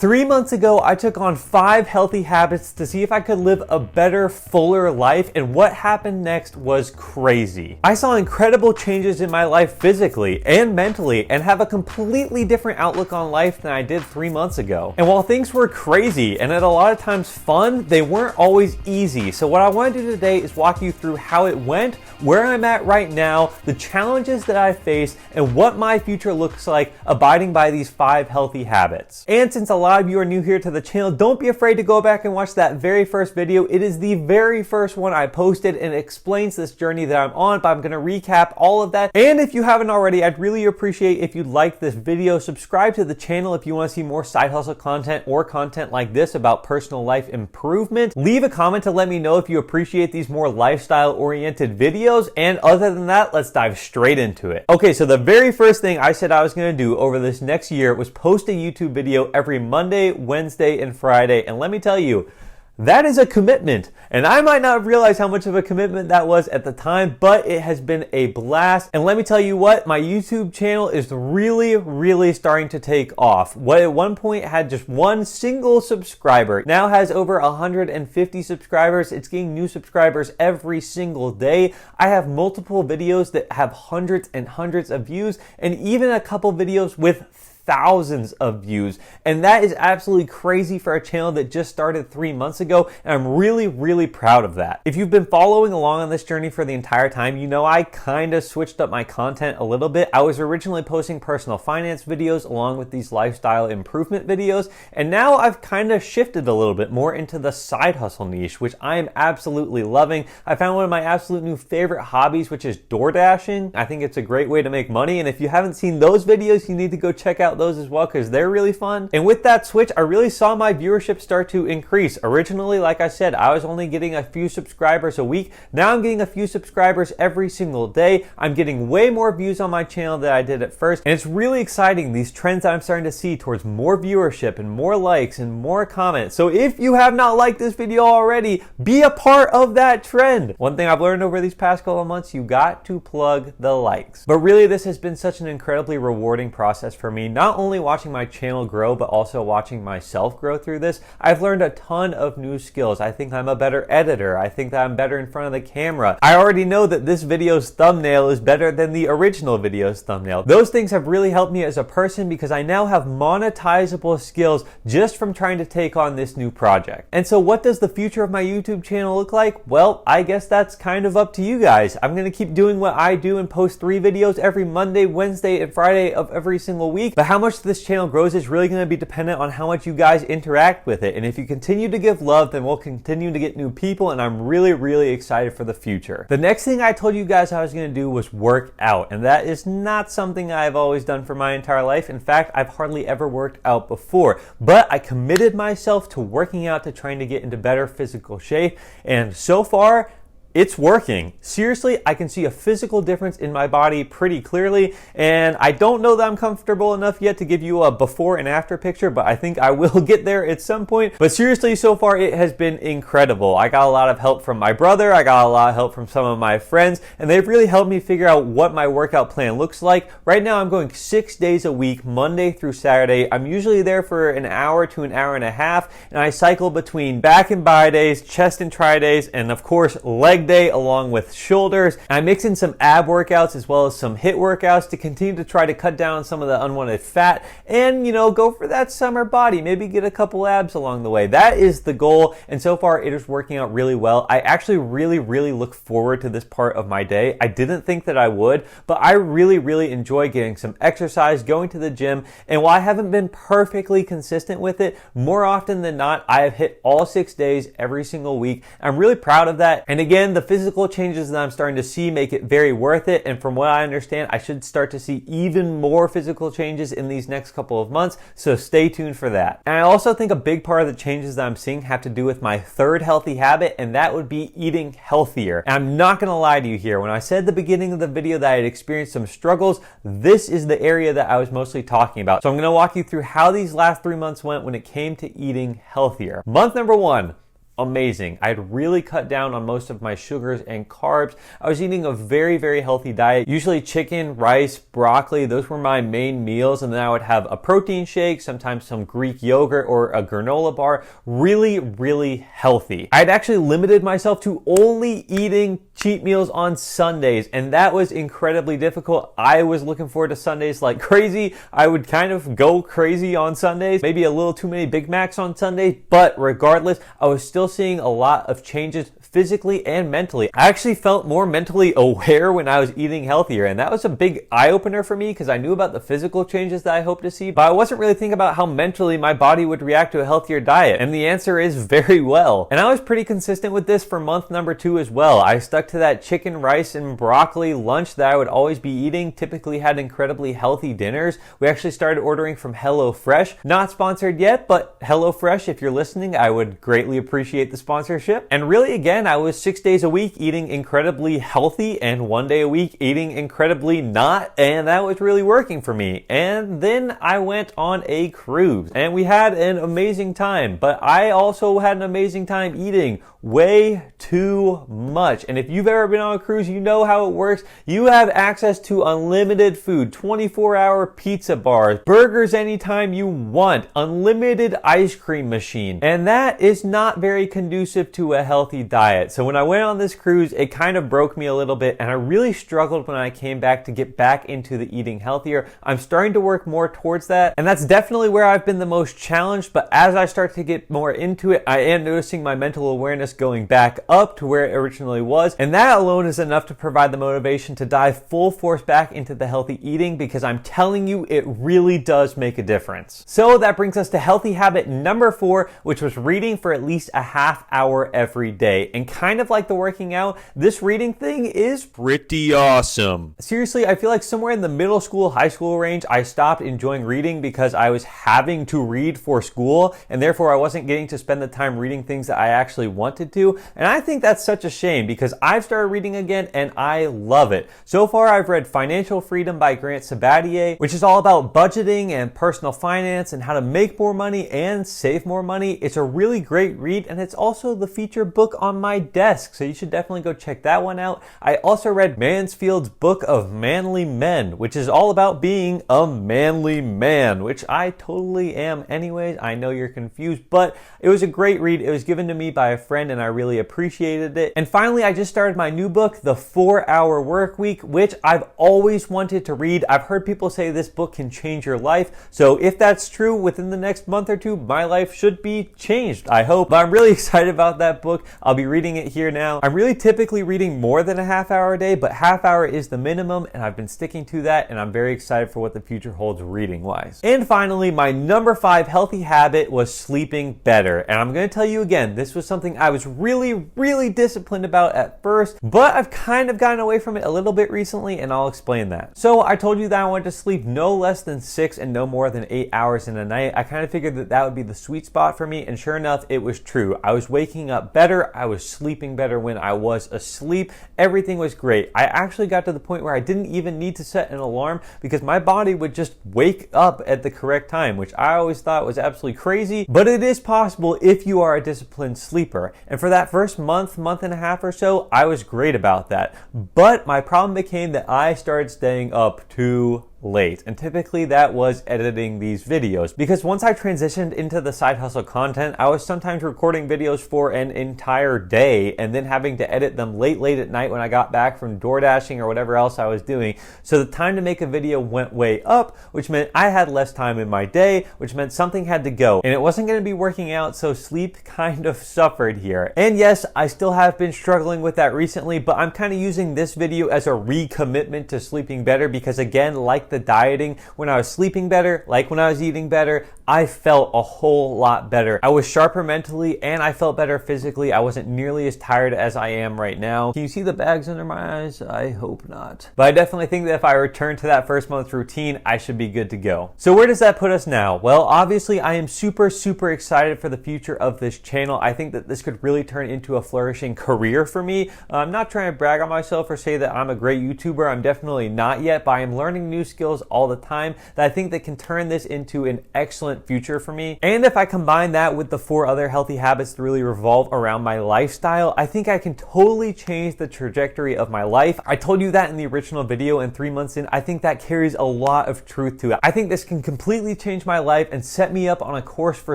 3 months ago, I took on 5 healthy habits to see if I could live a better, fuller life, and what happened next was crazy. I saw incredible changes in my life physically and mentally, and have a completely different outlook on life than I did 3 months ago. And while things were crazy and at a lot of times fun, they weren't always easy. So what I want to do today is walk you through how it went, where I'm at right now, the challenges that I face, and what my future looks like abiding by these 5 healthy habits. And since a lot of you are new here to the channel, don't be afraid to go back and watch that very first video. It is the very first one I posted and it explains this journey that I'm on, but I'm going to recap all of that. And if you haven't already, I'd really appreciate if you'd like this video, subscribe to the channel if you want to see more side hustle content or content like this about personal life improvement. Leave a comment to let me know if you appreciate these more lifestyle oriented videos. And other than that, let's dive straight into it. Okay, so the very first thing I said I was going to do over this next year was post a YouTube video every Monday, Wednesday, and Friday. And let me tell you, that is a commitment. And I might not realize how much of a commitment that was at the time, but it has been a blast. And let me tell you what, my YouTube channel is really starting to take off. What at one point had just one single subscriber now has over 150 subscribers. It's getting new subscribers every single day. I have multiple videos that have hundreds and hundreds of views, and even a couple videos with thousands of views, and that is absolutely crazy for a channel that just started 3 months ago, and I'm really proud of that. If you've been following along on this journey for the entire time, you know I kind of switched up my content a little bit. I was originally posting personal finance videos along with these lifestyle improvement videos, and now I've kind of shifted a little bit more into the side hustle niche, which I am absolutely loving. I found one of my absolute new favorite hobbies, which is door dashing. I think it's a great way to make money, and if you haven't seen those videos, you need to go check out those as well because they're really fun. And with that switch, I really saw my viewership start to increase. Originally, like I said, I was only getting a few subscribers a week. Now I'm getting a few subscribers every single day. I'm getting way more views on my channel than I did at first. And it's really exciting, these trends that I'm starting to see towards more viewership and more likes and more comments. So if you have not liked this video already, be a part of that trend. One thing I've learned over these past couple of months, you got to plug the likes. But really, this has been such an incredibly rewarding process for me. Not only watching my channel grow, but also watching myself grow through this. I've learned a ton of new skills. I think I'm a better editor. I think that I'm better in front of the camera. I already know that this video's thumbnail is better than the original video's thumbnail. Those things have really helped me as a person because I now have monetizable skills just from trying to take on this new project. And so what does the future of my YouTube channel look like? Well, I guess that's kind of up to you guys. I'm going to keep doing what I do and post 3 videos every Monday, Wednesday, and Friday of every single week. But how much this channel grows is really going to be dependent on how much you guys interact with it. And if you continue to give love, then we'll continue to get new people, and I'm really excited for the future. The next thing I told you guys I was going to do was work out, and that is not something I've always done for my entire life. In fact, I've hardly ever worked out before, but I committed myself to working out, to trying to get into better physical shape, and so far, it's working. Seriously, I can see a physical difference in my body pretty clearly, and I don't know that I'm comfortable enough yet to give you a before and after picture, but I think I will get there at some point. But seriously, so far it has been incredible. I got a lot of help from my brother, I got a lot of help from some of my friends, and they've really helped me figure out what my workout plan looks like. Right now I'm going 6 days a week, Monday through Saturday. I'm usually there for an hour to an hour and a half, and I cycle between back and bi days, chest and tri days, and of course leg day along with shoulders. I mix in some ab workouts as well as some HIIT workouts to continue to try to cut down on some of the unwanted fat and, you know, go for that summer body, maybe get a couple abs along the way. That is the goal, and so far it is working out really well. I actually really look forward to this part of my day. I didn't think that I would, but I really enjoy getting some exercise, going to the gym, and while I haven't been perfectly consistent with it, more often than not I have hit all 6 days every single week. I'm really proud of that, and again, the physical changes that I'm starting to see make it very worth it. And from what I understand, I should start to see even more physical changes in these next couple of months. So stay tuned for that. And I also think a big part of the changes that I'm seeing have to do with my third healthy habit, and that would be eating healthier. And I'm not going to lie to you here. When I said at the beginning of the video that I had experienced some struggles, this is the area that I was mostly talking about. So I'm going to walk you through how these last 3 months went when it came to eating healthier. Month number 1. amazing. I had really cut down on most of my sugars and carbs. I was eating a very, very healthy diet, usually chicken, rice, broccoli. Those were my main meals. And then I would have a protein shake, sometimes some Greek yogurt or a granola bar. Really, really healthy. I had actually limited myself to only eating cheat meals on Sundays, and that was incredibly difficult. I was looking forward to Sundays like crazy. I would kind of go crazy on Sundays, maybe a little too many Big Macs on Sundays, but regardless, I was still seeing a lot of changes physically and mentally. I actually felt more mentally aware when I was eating healthier, and that was a big eye-opener for me because I knew about the physical changes that I hoped to see, but I wasn't really thinking about how mentally my body would react to a healthier diet, and the answer is very well. And I was pretty consistent with this for month number 2 as well. I stuck to that chicken, rice, and broccoli lunch that I would always be eating, typically had incredibly healthy dinners. We actually started ordering from HelloFresh. Not sponsored yet, but HelloFresh, if you're listening, I would greatly appreciate the sponsorship. And really, again, I was 6 days a week eating incredibly healthy and 1 day a week eating incredibly not, and that was really working for me. And then I went on a cruise and we had an amazing time, but I also had an amazing time eating way too much. And if you've ever been on a cruise, you know how it works. You have access to unlimited food, 24-hour pizza bars, burgers anytime you want, unlimited ice cream machine. And that is not very conducive to a healthy diet. So when I went on this cruise, it kind of broke me a little bit, and I really struggled when I came back to get back into the eating healthier. I'm starting to work more towards that, and that's definitely where I've been the most challenged. But as I start to get more into it, I am noticing my mental awareness going back up to where it originally was, and that alone is enough to provide the motivation to dive full force back into the healthy eating, because I'm telling you, it really does make a difference. So that brings us to healthy habit number 4, which was reading for at least a half hour every day. And kind of like the working out, this reading thing is pretty awesome. Seriously, I feel like somewhere in the middle school, high school range, I stopped enjoying reading because I was having to read for school, and therefore I wasn't getting to spend the time reading things that I actually wanted to. And I think that's such a shame, because I've started reading again and I love it. So far, I've read Financial Freedom by Grant Sabatier, which is all about budgeting and personal finance and how to make more money and save more money. It's a really great read, and it's also the featured book on my desk, so you should definitely go check that one out. I also read Mansfield's Book of Manly Men, which is all about being a manly man, which I totally am anyways. I know you're confused, but it was a great read. It was given to me by a friend and I really appreciated it. And finally, I just started my new book, The 4-Hour Work Week, which I've always wanted to read. I've heard people say this book can change your life. So if that's true, within the next month or two, my life should be changed, I hope. But I'm really excited about that book. I'll be reading it here now. I'm really typically reading more than a half hour a day, but half hour is the minimum, and I've been sticking to that, and I'm very excited for what the future holds reading wise. And finally, my number 5 healthy habit was sleeping better. And I'm going to tell you again, this was something I was really disciplined about at first, but I've kind of gotten away from it a little bit recently, and I'll explain that. So I told you that I wanted to sleep no less than 6 and no more than 8 hours in a night. I kind of figured that that would be the sweet spot for me, and sure enough, it was true. I was waking up better. I was sleeping better when I was asleep. Everything was great. I actually got to the point where I didn't even need to set an alarm because my body would just wake up at the correct time, which I always thought was absolutely crazy, but it is possible if you are a disciplined sleeper. And for that first month and a half or so, I was great about that. But my problem became that I started staying up too late, and typically that was editing these videos, because once I transitioned into the side hustle content, I was sometimes recording videos for an entire day and then having to edit them late at night when I got back from door dashing or whatever else I was doing. So the time to make a video went way up, which meant I had less time in my day, which meant something had to go, and it wasn't going to be working out, so sleep kind of suffered here. And yes, I still have been struggling with that recently, but I'm kind of using this video as a recommitment to sleeping better, because again, like the dieting, when I was sleeping better, like when I was eating better, I felt a whole lot better. I was sharper mentally and I felt better physically. I wasn't nearly as tired as I am right now. Can you see the bags under my eyes? I hope not. But I definitely think that if I return to that first month routine, I should be good to go. So where does that put us now? Well, obviously I am super excited for the future of this channel. I think that this could really turn into a flourishing career for me. I'm not trying to brag on myself or say that I'm a great YouTuber. I'm definitely not yet, but I am learning new skills skills all the time that I think that can turn this into an excellent future for me. And if I combine that with the 4 other healthy habits that really revolve around my lifestyle, I think I can totally change the trajectory of my life. I told you that in the original video, and 3 months in, I think that carries a lot of truth to it. I think this can completely change my life and set me up on a course for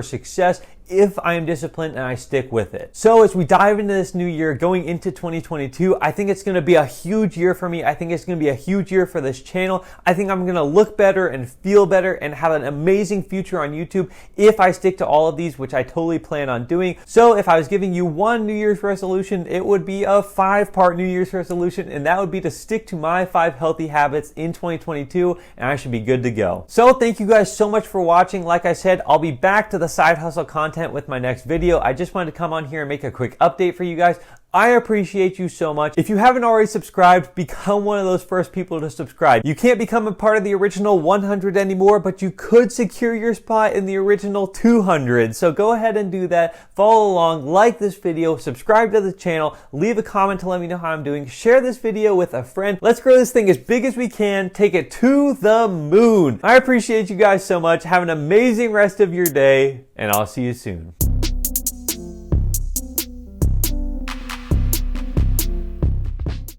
success if I am disciplined and I stick with it. So as we dive into this new year, going into 2022, I think it's gonna be a huge year for me. I think it's gonna be a huge year for this channel. I think I'm gonna look better and feel better and have an amazing future on YouTube if I stick to all of these, which I totally plan on doing. So if I was giving you one New Year's resolution, it would be a 5-part New Year's resolution, and that would be to stick to my 5 healthy habits in 2022, and I should be good to go. So thank you guys so much for watching. Like I said, I'll be back to the side hustle content with my next video. I just wanted to come on here and make a quick update for you guys. I appreciate you so much. If you haven't already subscribed, become one of those first people to subscribe. You can't become a part of the original 100 anymore, but you could secure your spot in the original 200. So go ahead and do that. Follow along, like this video, subscribe to the channel, leave a comment to let me know how I'm doing, share this video with a friend. Let's grow this thing as big as we can, take it to the moon. I appreciate you guys so much. Have an amazing rest of your day, and I'll see you soon.